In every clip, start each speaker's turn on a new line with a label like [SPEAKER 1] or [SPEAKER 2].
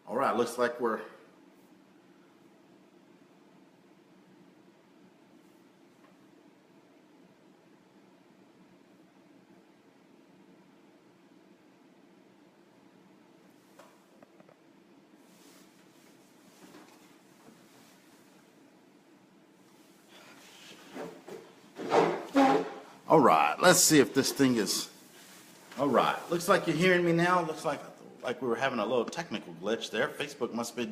[SPEAKER 1] All right, looks like we're all right. Let's see if this thing is all right. Looks like you're hearing me now. Looks like we were having a little technical glitch there. Facebook must be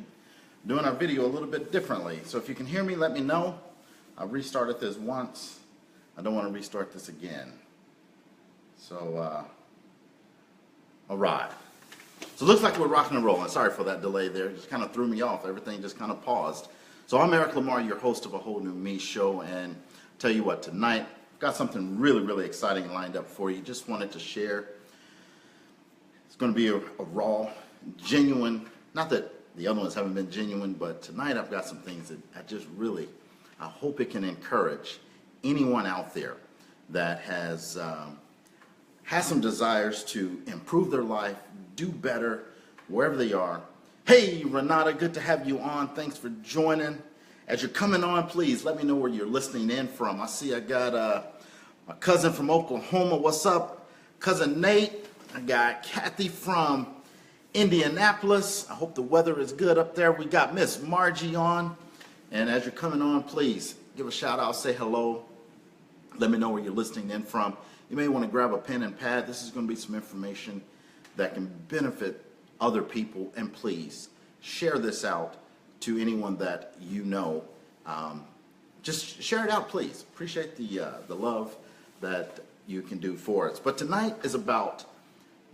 [SPEAKER 1] doing our video a little bit differently. So if you can hear me, let me know. I've restarted this once. I don't want to restart this again. So, all right. So it looks like we're rocking and rolling. Sorry for that delay there. It just kind of threw me off. Everything just kind of paused. So I'm Eric Lamar, your host of A Whole New Me show. And tell you what, tonight, I've got something really, really exciting lined up for you. Just wanted to share. It's going to be a raw, genuine, not that the other ones haven't been genuine, but tonight I've got some things that I hope it can encourage anyone out there that has some desires to improve their life, do better, wherever they are. Hey, Renata, good to have you on. Thanks for joining. As you're coming on, please let me know where you're listening in from. I see I got my cousin from Oklahoma. What's up, cousin Nate? I got Kathy from Indianapolis. I hope the weather is good up there. We got Miss Margie on. And as you're coming on, please give a shout out, say hello. Let me know where you're listening in from. You may want to grab a pen and pad. This is going to be some information that can benefit other people. And please share this out to anyone that you know. Just share it out, please. Appreciate the love that you can do for us. But tonight is about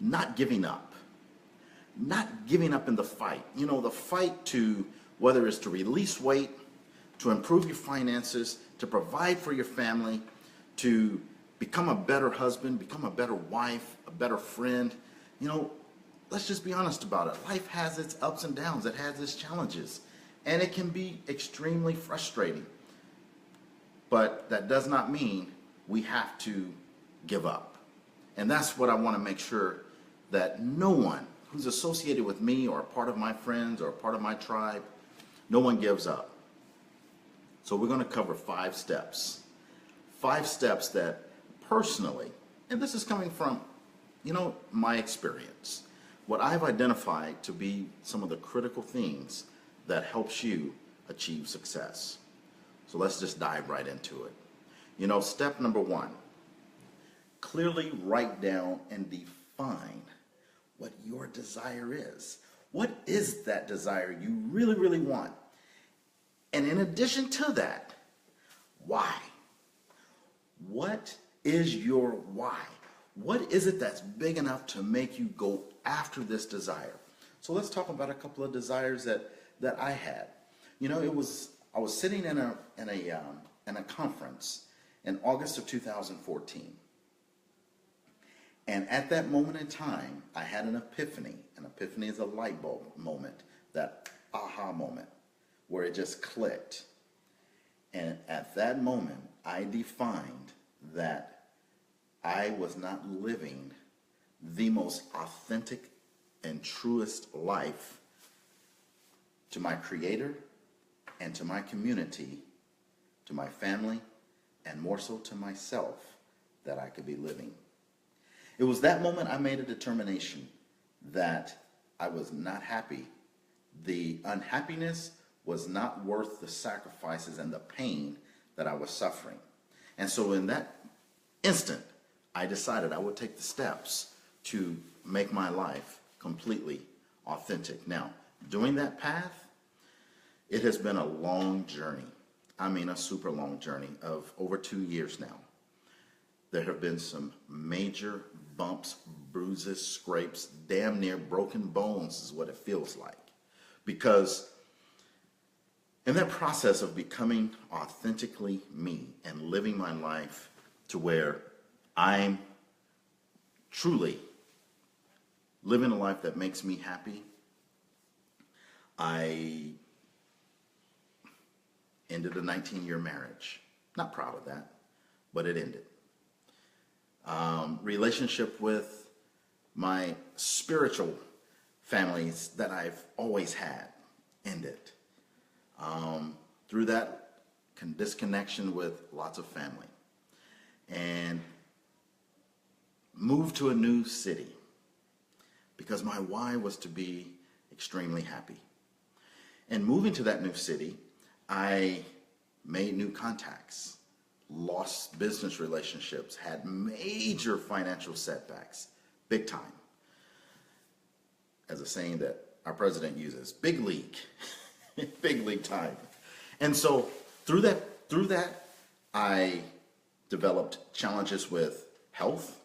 [SPEAKER 1] not giving up. Not giving up in the fight. You know, the fight to, whether it's to release weight, to improve your finances, to provide for your family, to become a better husband, become a better wife, a better friend. You know, let's just be honest about it. Life has its ups and downs. It has its challenges. And it can be extremely frustrating. But that does not mean we have to give up. And that's what I want to make sure that no one who's associated with me or a part of my friends or a part of my tribe, no one gives up. So we're going to cover 5 steps. 5 steps that personally, and this is coming from, you know, my experience, what I've identified to be some of the critical things that helps you achieve success. So let's just dive right into it. You know, step number 1, clearly write down and define what your desire is. What is that desire you really, really want? And in addition to that, why? What is your why? What is it that's big enough to make you go after this desire? So let's talk about a couple of desires that I had. You know, I was sitting in a conference in August of 2014. And at that moment in time, I had an epiphany. An epiphany is a light bulb moment, that aha moment, where it just clicked. And at that moment, I defined that I was not living the most authentic and truest life to my Creator and to my community, to my family, and more so to myself that I could be living. It was that moment I made a determination that I was not happy. The unhappiness was not worth the sacrifices and the pain that I was suffering. And so in that instant, I decided I would take the steps to make my life completely authentic. Now, during that path, it has been a long journey. I mean, a super long journey of over 2 years now. There have been some major bumps, bruises, scrapes, damn near broken bones is what it feels like. Because in that process of becoming authentically me and living my life to where I'm truly living a life that makes me happy, I ended a 19-year marriage. Not proud of that, but it ended. Relationship with my spiritual families that I've always had ended. Through that disconnection with lots of family, and moved to a new city because my why was to be extremely happy. And moving to that new city, I made new contacts, lost business relationships, had major financial setbacks, big time. As a saying that our president uses, big league, big league time. And so through that, I developed challenges with health,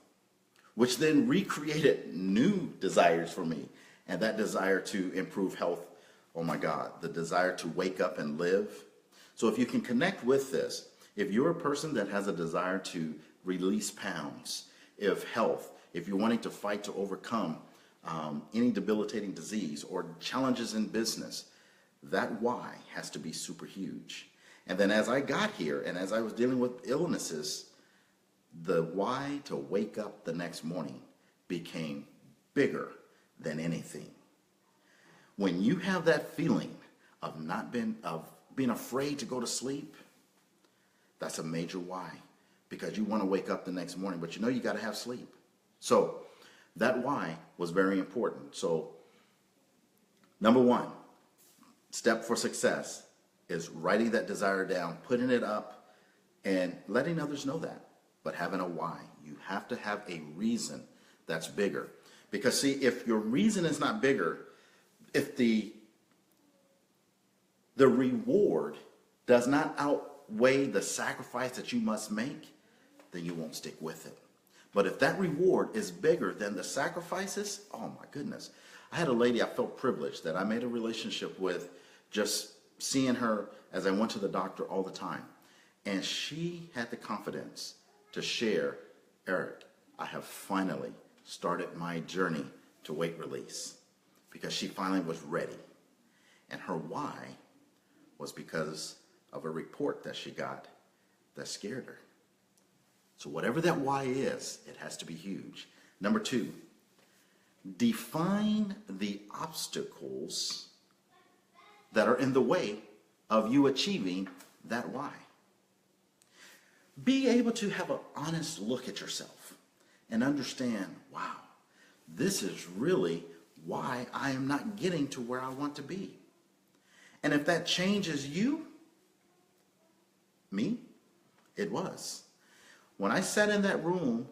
[SPEAKER 1] which then recreated new desires for me. And that desire to improve health, oh my God, the desire to wake up and live. So if you can connect with this, if you're a person that has a desire to release pounds, if you're wanting to fight to overcome any debilitating disease or challenges in business, that why has to be super huge. And then as I got here and as I was dealing with illnesses, the why to wake up the next morning became bigger than anything. When you have that feeling of being afraid to go to sleep, that's a major why, because you want to wake up the next morning, but you know you got to have sleep. So that why was very important. So number one step for success is writing that desire down, putting it up, and letting others know that. But having a why, you have to have a reason that's bigger. Because see, if your reason is not bigger, if the reward does not outweigh the sacrifice that you must make, then you won't stick with it. But if that reward is bigger than the sacrifices, oh my goodness. I had a lady I felt privileged that I made a relationship with, just seeing her as I went to the doctor all the time. And she had the confidence to share, Eric, I have finally started my journey to weight release, because she finally was ready. And her why was because of a report that she got that scared her. So whatever that why is, it has to be huge. Number two, define the obstacles that are in the way of you achieving that why. Be able to have an honest look at yourself and understand, wow, this is really why I am not getting to where I want to be. And if that changes me, it was. When I sat in that room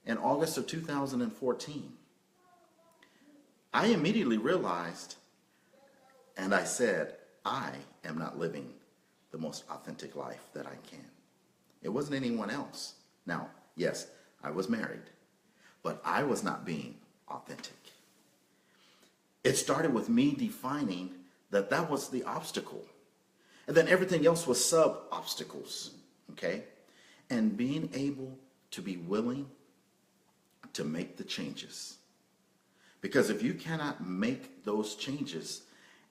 [SPEAKER 1] in August of 2014, I immediately realized, and I said, I am not living the most authentic life that I can. It wasn't anyone else. Now, yes, I was married, but I was not being authentic. It started with me defining that was the obstacle. And then everything else was sub-obstacles, okay? And being able to be willing to make the changes. Because if you cannot make those changes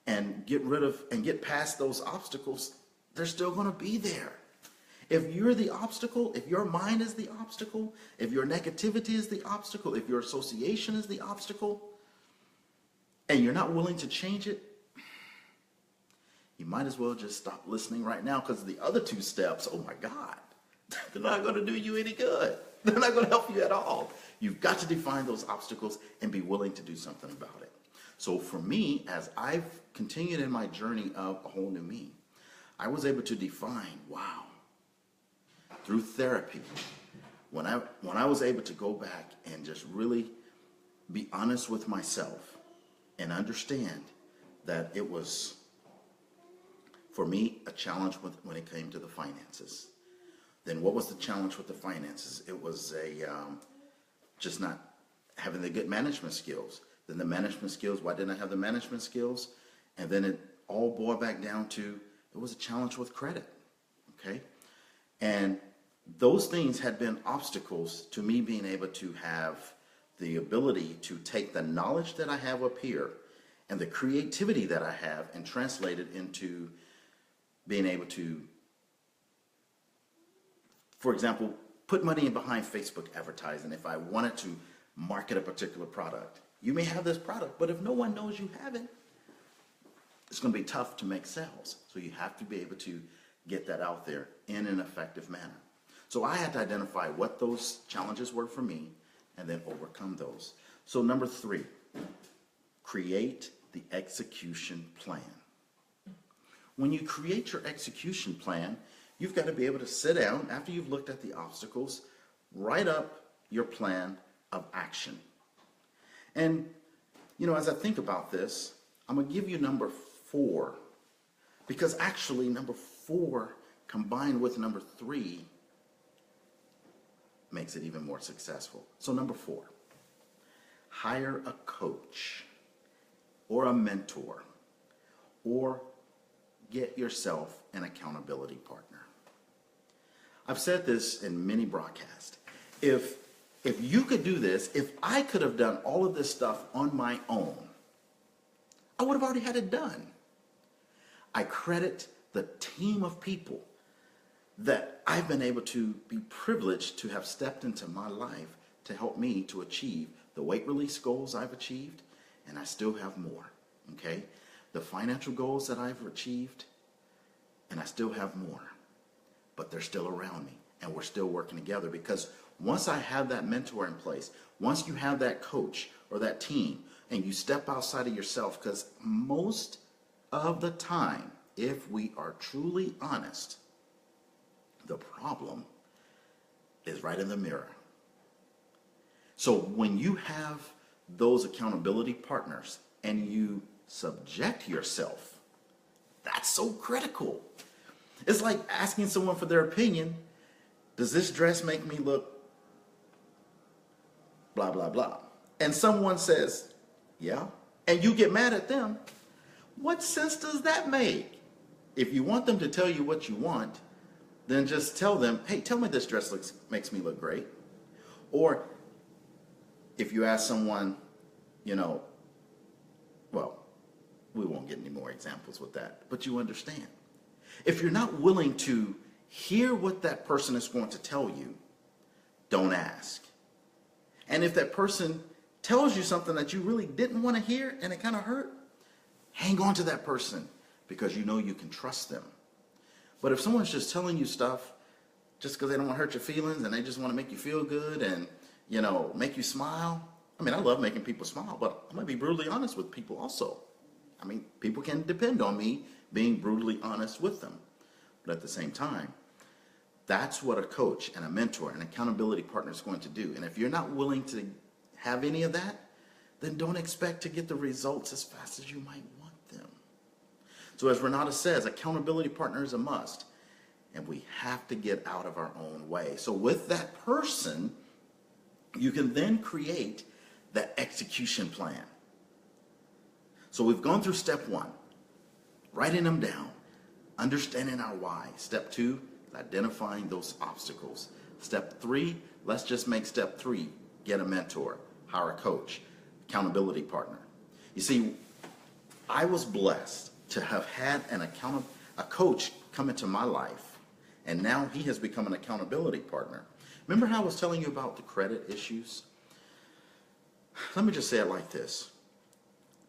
[SPEAKER 1] and get past those obstacles, they're still going to be there. If you're the obstacle, if your mind is the obstacle, if your negativity is the obstacle, if your association is the obstacle, and you're not willing to change it, you might as well just stop listening right now, because the other two steps, oh my God, they're not going to do you any good. They're not going to help you at all. You've got to define those obstacles and be willing to do something about it. So for me, as I've continued in my journey of a whole new me, I was able to define, wow, through therapy, when I was able to go back and just really be honest with myself and understand that it was, for me, a challenge when it came to the finances. Then what was the challenge with the finances? It was just not having the good management skills. Then the management skills, why didn't I have the management skills? And then it all boiled back down to, it was a challenge with credit, okay? And those things had been obstacles to me being able to have the ability to take the knowledge that I have up here and the creativity that I have and translate it into being able to, for example, put money behind Facebook advertising if I wanted to market a particular product. You may have this product, but if no one knows you have it, it's going to be tough to make sales. So you have to be able to get that out there in an effective manner. So I had to identify what those challenges were for me and then overcome those. So number 3, create the execution plan. When you create your execution plan, you've got to be able to sit down after you've looked at the obstacles, write up your plan of action. And, as I think about this, I'm going to give you number 4, because actually number 4 combined with number 3 makes it even more successful. So number 4, hire a coach or a mentor, or get yourself an accountability partner. I've said this in many broadcasts. If you could do this, if I could have done all of this stuff on my own, I would have already had it done. I credit the team of people that I've been able to be privileged to have stepped into my life to help me to achieve the weight release goals I've achieved, and I still have more, okay? The financial goals that I've achieved, and I still have more, but they're still around me, and we're still working together, because once I have that mentor in place, once you have that coach or that team, and you step outside of yourself, because most of the time, if we are truly honest, the problem is right in the mirror. So when you have those accountability partners and you subject yourself, that's so critical. It's like asking someone for their opinion. Does this dress make me look blah, blah, blah? And someone says, yeah, and you get mad at them. What sense does that make? If you want them to tell you what you want, then just tell them, hey, tell me this dress makes me look great. Or if you ask someone, well, we won't get any more examples with that, but you understand. If you're not willing to hear what that person is going to tell you, don't ask. And if that person tells you something that you really didn't want to hear and it kind of hurt, hang on to that person, because you know you can trust them. But if someone's just telling you stuff just because they don't want to hurt your feelings and they just want to make you feel good and, make you smile. I mean, I love making people smile, but I'm going to be brutally honest with people also. I mean, people can depend on me being brutally honest with them. But at the same time, that's what a coach and a mentor, an accountability partner is going to do. And if you're not willing to have any of that, then don't expect to get the results as fast as you might want them. So as Renata says, accountability partner is a must. And we have to get out of our own way. So with that person, you can then create that execution plan. So we've gone through step 1, writing them down, understanding our why. Step 2, identifying those obstacles. Step 3, let's just make step 3, get a mentor, hire a coach, accountability partner. You see, I was blessed to have had a coach come into my life, and now he has become an accountability partner. Remember how I was telling you about the credit issues? Let me just say it like this.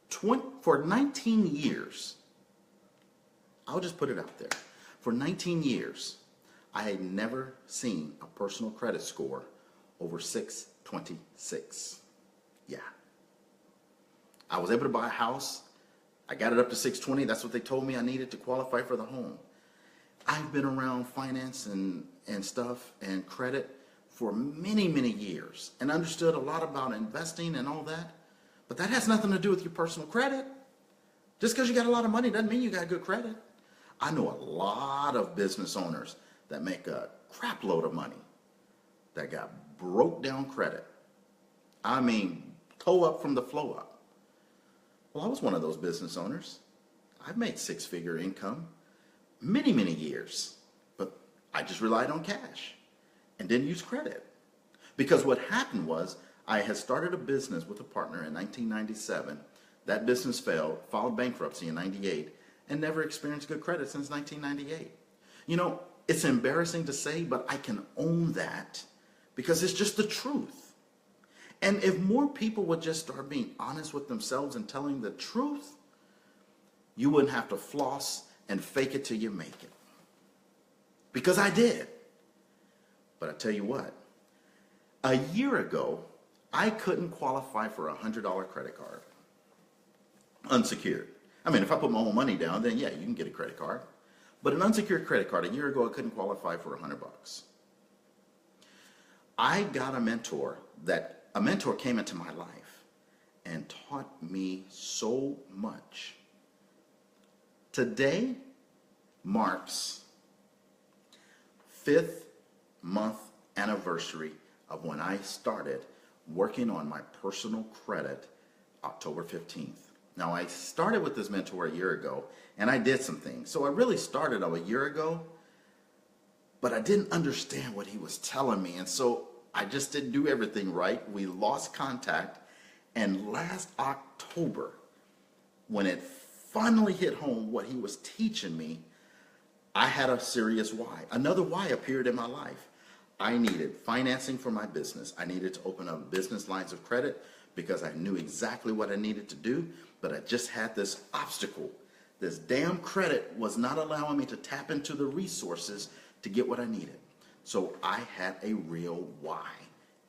[SPEAKER 1] For 19 years, I'll just put it out there. For 19 years, I had never seen a personal credit score over 626. Yeah. I was able to buy a house. I got it up to 620. That's what they told me I needed to qualify for the home. I've been around finance and stuff and credit for many, many years and understood a lot about investing and all that. But that has nothing to do with your personal credit. Just because you got a lot of money doesn't mean you got good credit. I know a lot of business owners that make a crap load of money that got broke down credit. I mean, toe up from the flow up. Well, I was one of those business owners. I've made 6-figure income many, many years, but I just relied on cash and didn't use credit. Because what happened was I had started a business with a partner in 1997. That business failed, filed bankruptcy in 98, and never experienced good credit since 1998. It's embarrassing to say, but I can own that because it's just the truth. And if more people would just start being honest with themselves and telling the truth, you wouldn't have to floss and fake it till you make it. Because I did. But I tell you what, a year ago, I couldn't qualify for a $100 credit card. Unsecured. I mean, if I put my own money down, then yeah, you can get a credit card. But an unsecured credit card, a year ago, I couldn't qualify for $100. I got a mentor came into my life and taught me so much. Today marks 5th month anniversary of when I started working on my personal credit, October 15th. Now, I started with this mentor a year ago, and I did some things. So I really started a year ago, but I didn't understand what he was telling me. And so I just didn't do everything right. We lost contact. And last October, when it finally hit home what he was teaching me, I had a serious why. Another why appeared in my life. I needed financing for my business. I needed to open up business lines of credit because I knew exactly what I needed to do, but I just had this obstacle. This damn credit was not allowing me to tap into the resources to get what I needed. So I had a real why,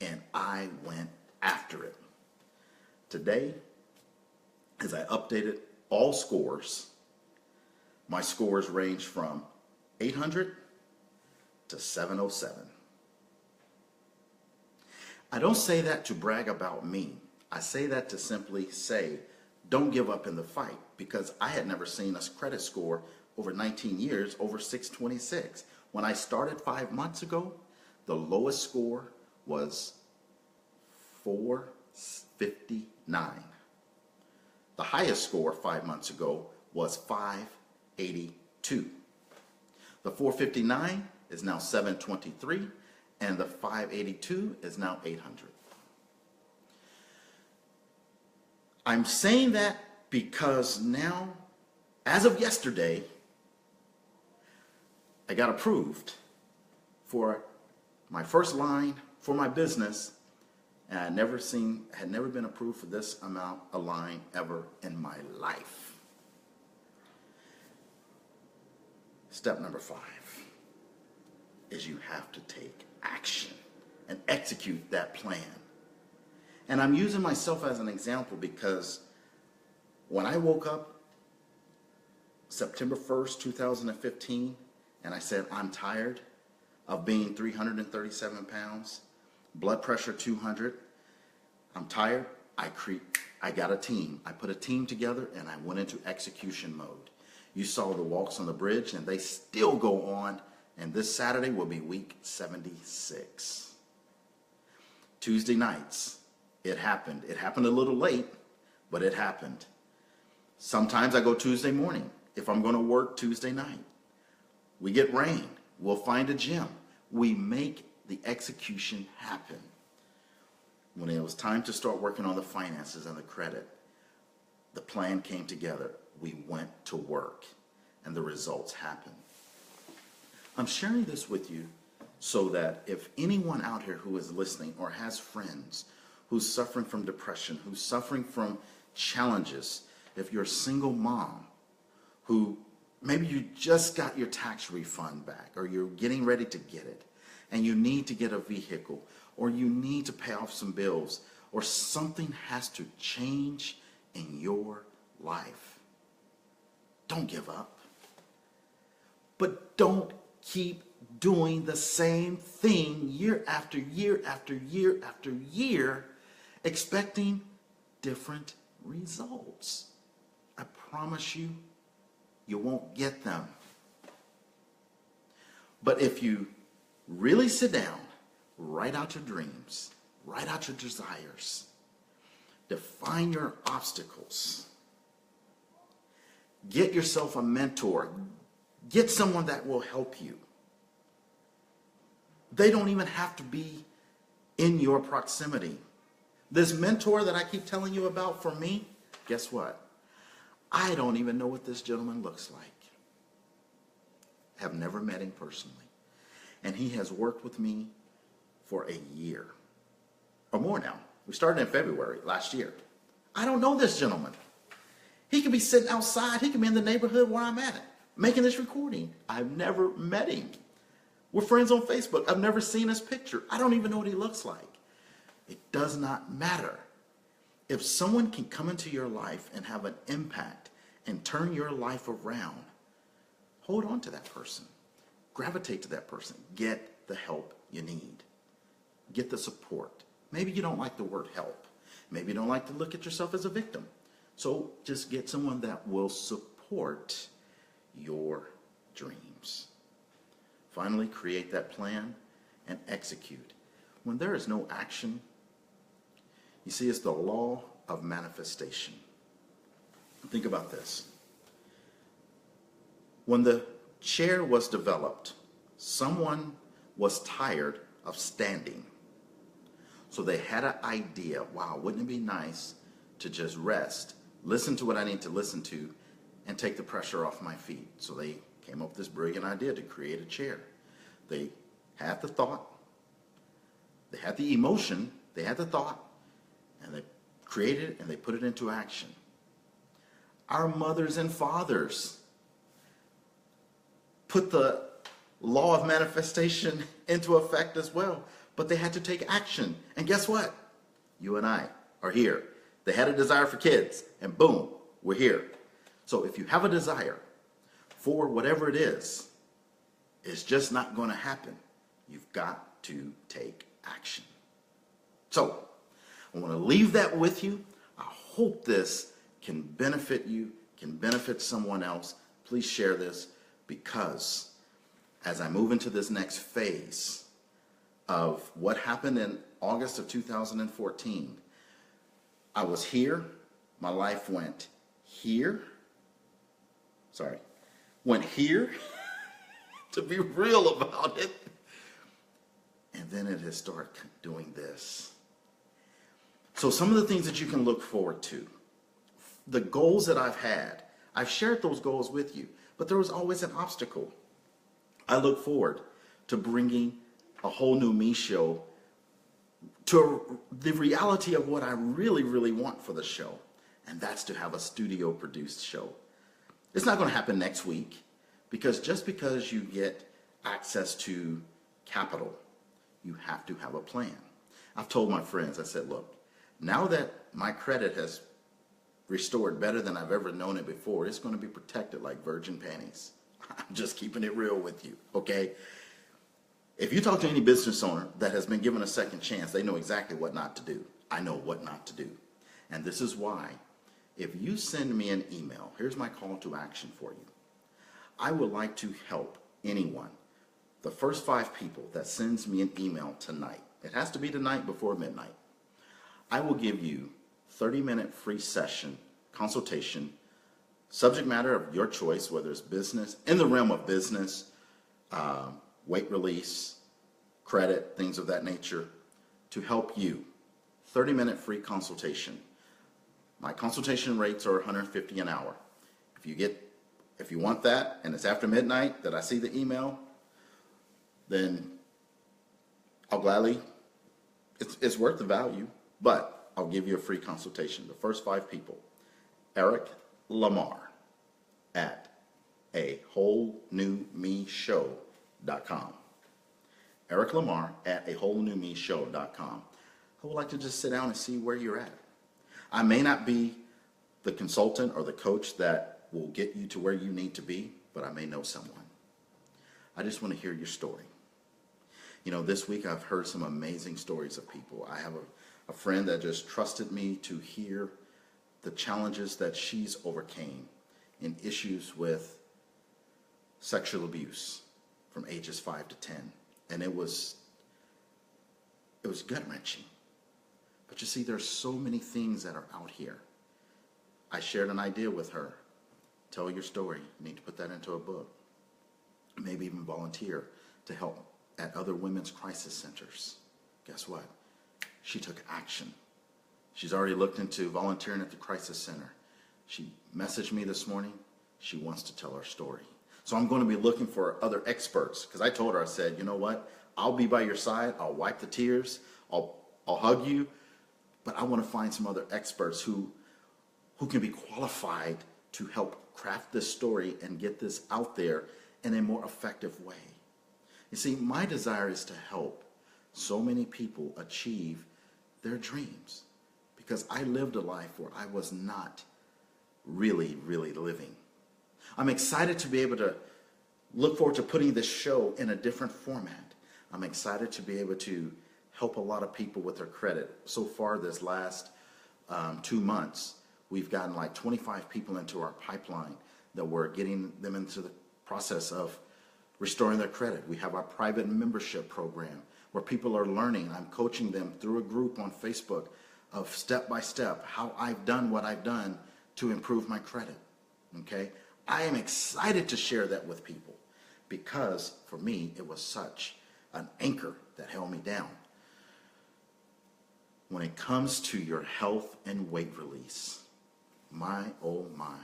[SPEAKER 1] and I went after it. Today, as I updated all scores, my scores range from 800 to 707. I don't say that to brag about me. I say that to simply say, don't give up in the fight, because I had never seen a credit score over 19 years over 626. When I started 5 months ago, the lowest score was 459. The highest score 5 months ago was 582. The 459 is now 723, and the 582 is now 800. I'm saying that because now, as of yesterday, I got approved for my first line for my business, and I had never been approved for this amount of line ever in my life. Step number 5 is you have to take action and execute that plan. And I'm using myself as an example because when I woke up September 1st, 2015, and I said, I'm tired of being 337 pounds, blood pressure 200, I'm tired, I got a team. I put a team together and I went into execution mode. You saw the walks on the bridge, and they still go on, and this Saturday will be week 76. Tuesday nights, it happened. It happened a little late, but it happened. Sometimes I go Tuesday morning if I'm going to work Tuesday night. We get rain. We'll find a gym. We make the execution happen. When it was time to start working on the finances and the credit, the plan came together. We went to work, and the results happened. I'm sharing this with you so that if anyone out here who is listening or has friends who's suffering from depression, who's suffering from challenges, if you're a single mom who maybe you just got your tax refund back, or you're getting ready to get it, and you need to get a vehicle, or you need to pay off some bills, or something has to change in your life, don't give up. But don't keep doing the same thing year after year after year after year, expecting different results. I promise you, you won't get them. But if you really sit down, write out your dreams, write out your desires, define your obstacles, get yourself a mentor, get someone that will help you. They don't even have to be in your proximity. This mentor that I keep telling you about for me, guess what? I don't even know what this gentleman looks like. Have never met him personally. And he has worked with me for a year or more now. We started in February last year. I don't know this gentleman. He could be sitting outside. He could be in the neighborhood where I'm at, making this recording. I've never met him. We're friends on Facebook. I've never seen his picture. I don't even know what he looks like. It does not matter. If someone can come into your life and have an impact and turn your life around, hold on to that person. Gravitate to that person. Get the help you need. Get the support. Maybe you don't like the word help. Maybe you don't like to look at yourself as a victim. So just get someone that will support your dreams. Finally, create that plan and execute. When there is no action, you see, it's the law of manifestation. Think about this. When the chair was developed, someone was tired of standing. So they had an idea, wow, wouldn't it be nice to just rest, listen to what I need to listen to, and take the pressure off my feet. So they came up with this brilliant idea to create a chair. They had the thought, they had the emotion, they had the thought, and they created it and they put it into action. Our mothers and fathers put the law of manifestation into effect as well, but they had to take action. And guess what? You and I are here. They had a desire for kids, and boom, we're here. So if you have a desire for whatever it is, it's just not going to happen. You've got to take action. So I want to leave that with you. I hope this can benefit you, can benefit someone else. Please share this, because as I move into this next phase of what happened in August of 2014, I was here, my life went here, went here, to be real about it, and then it has started doing this. So some of the things that you can look forward to, the goals that I've had, I've shared those goals with you, but there was always an obstacle. I look forward to bringing a whole new me show to the reality of what I really, really want for the show, and that's to have a studio produced show. It's not going to happen next week, because just because you get access to capital, you have to have a plan. I've told my friends, I said, look, now that my credit has restored better than I've ever known it before, it's going to be protected like virgin panties. I'm just keeping it real with you, okay? If you talk to any business owner that has been given a second chance, they know exactly what not to do. I know what not to do. And this is why, if you send me an email, here's my call to action for you. I would like to help anyone. The first 5 people that sends me an email tonight, it has to be tonight before midnight, I will give you 30-minute free session, consultation, subject matter of your choice, whether it's business, in the realm of business, weight release, credit, things of that nature, to help you. 30-minute free consultation. My consultation rates are $150 an hour. If you want that, and it's after midnight that I see the email, then I'll gladly, it's worth the value, but I'll give you a free consultation. The first 5 people, ericlamar at awholenewmeshow.com. ericlamar at awholenewmeshow.com. I would like to just sit down and see where you're at. I may not be the consultant or the coach that will get you to where you need to be, but I may know someone. I just want to hear your story. You know, this week I've heard some amazing stories of people. I have a friend that just trusted me to hear the challenges that she's overcame in issues with sexual abuse from ages 5 to 10. And it was gut-wrenching. But you see, there's so many things that are out here. I shared an idea with her. Tell your story. You need to put that into a book. Maybe even volunteer to help at other women's crisis centers. Guess what? She took action. She's already looked into volunteering at the crisis center. She messaged me this morning. She wants to tell her story. So I'm going to be looking for other experts, because I told her, I said, you know what? I'll be by your side. I'll wipe the tears. I'll hug you. but I want to find some other experts who can be qualified to help craft this story and get this out there in a more effective way. You see, my desire is to help so many people achieve their dreams, because I lived a life where I was not really living. I'm excited to be able to look forward to putting this show in a different format. I'm excited to be able to help a lot of people with their credit. So far this last 2 months, we've gotten like 25 people into our pipeline that we're getting them into the process of restoring their credit. We have our private membership program where people are learning. I'm coaching them through a group on Facebook of step by step how I've done what I've done to improve my credit. Okay? I am excited to share that with people because for me it was such an anchor that held me down. When it comes to your health and weight release, my oh my,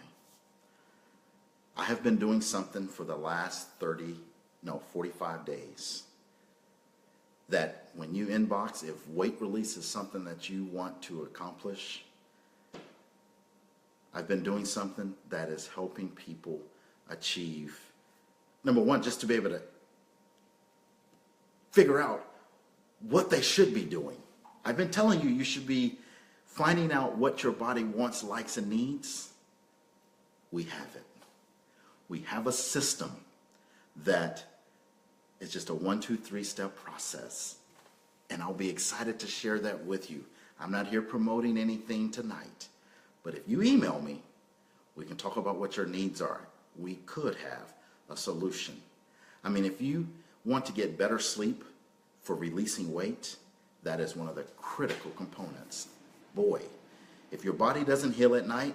[SPEAKER 1] I have been doing something for the last 45 days that when you inbox, if weight release is something that you want to accomplish, I've been doing something that is helping people achieve, number one, just to be able to figure out what they should be doing. I've been telling you, you should be finding out what your body wants, likes, and needs. We have it. We have a system that is just a 1, 2, 3 step process. And I'll be excited to share that with you. I'm not here promoting anything tonight. But if you email me, we can talk about what your needs are. We could have a solution. I mean, if you want to get better sleep for releasing weight, that is one of the critical components. Boy, if your body doesn't heal at night,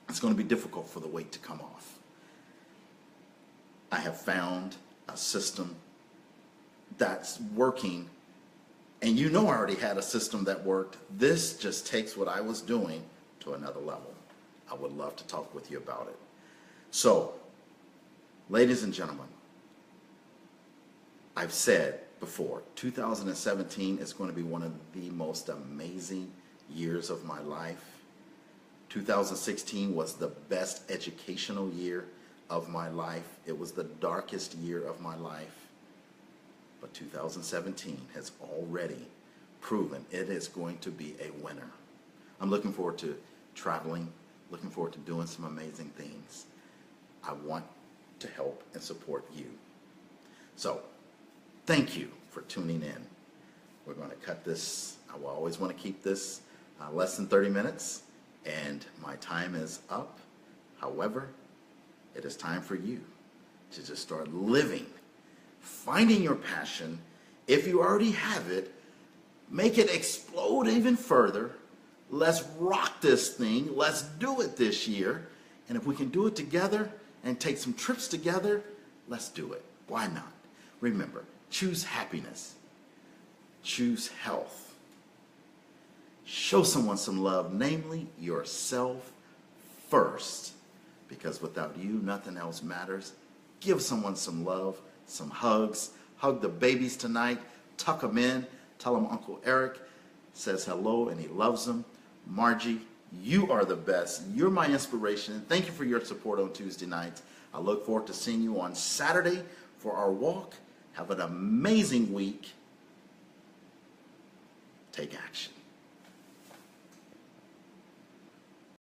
[SPEAKER 1] it's going to be difficult for the weight to come off. I have found a system that's working, and you know I already had a system that worked. This just takes what I was doing to another level. I would love to talk with you about it. So, ladies and gentlemen, I've said before, 2017 is going to be one of the most amazing years of my life. 2016 was the best educational year of my life. It was the darkest year of my life. But 2017 has already proven it is going to be a winner. I'm looking forward to traveling, looking forward to doing some amazing things. I want to help and support you. So, thank you for tuning in. We're going to cut this. I will always want to keep this less than 30 minutes, and my time is up. However, it is time for you to just start living, finding your passion. If you already have it, make it explode even further. Let's rock this thing. Let's do it this year. And if we can do it together and take some trips together, let's do it. Why not? Remember, choose happiness. Choose health. Show someone some love, namely yourself first. Because without you, nothing else matters. Give someone some love, some hugs. Hug the babies tonight. Tuck them in. Tell them Uncle Eric says hello and he loves them. Margie, you are the best. You're my inspiration. Thank you for your support on Tuesday nights. I look forward to seeing you on Saturday for our walk. Have an amazing week. Take action.